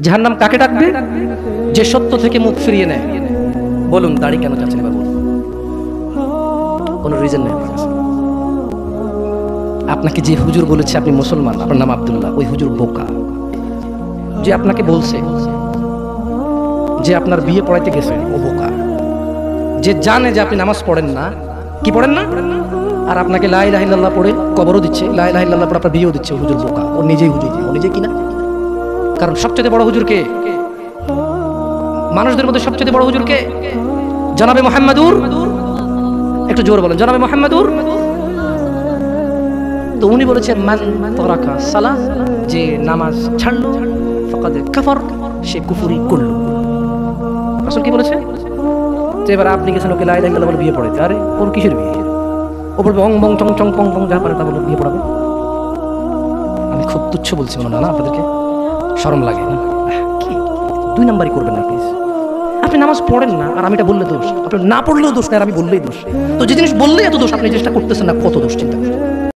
জাহান্নাম কাকে ডাকবে? যে সত্য থেকে মুখ ফিরিয়ে নেয়। বলুন দাড়ি কেন চাচ্ছেন এবার বলুন? কোনো রিজন নেই আপনার কাছে। আপনাকে যে হুজুর বলেছে আপনি মুসলমান, আপনার নাম আব্দুল্লাহ, ওই হুজুর বোকা। যে আপনাকে বলছে যে আপনার বিয়ে পড়াইতে গেছেন, ও বোকা। যে জানে যে আপনি নামাজ পড়েন না, কি পড়েন না, আর আপনাকে লা ইলাহা ইল্লাল্লাহ পড়ে কবরও দিচ্ছে, লা ইলাহা ইল্লাল্লাহ পড়ে আপনার বিয়েও দিচ্ছে, ও হুজুর বোকা। ও নিজেই হুজুর না, ও নিজে কি না? কারণ সবচেয়ে বড় হুজুর কে? মানুষদের মধ্যে সবচেয়ে বড় হুজুর কে? জনাবে মুহাম্মাদুর, একটু জোর বলেন, জনাবে মুহাম্মাদুর। তো উনি বলেছেন মান তারাকা সালাহ, যে নামাজ ছাড়লো ফাকাদ কাফার, সে কুফরি করলো। আসল কি বলেছে? যে এবার আপনি গেছেন ওকে লা ইলাহা ইল্লাল্লাহ বলে বিয়ে পড়াইতে, আরে ওর কিসের বিয়ে? ও বলবে অং বং চং চং পং পং, যা পারে তা বলে বিয়ে পড়াবে। আমি খুব তুচ্ছ বলছি মনে না আপনাদেরকে? শরম লাগে না? কি দুই নাম্বারই করবেন না প্লিজ। আপনি নামাজ পড়েন না আর আমি এটা বললে দোষ, আপনি না পড়লেও দোষ না আর আমি বললেই দোষ। তো যে জিনিস বললেই এত দোষ, আপনি চেষ্টা করতেছেন না, কত দোষ চিন্তা করেন।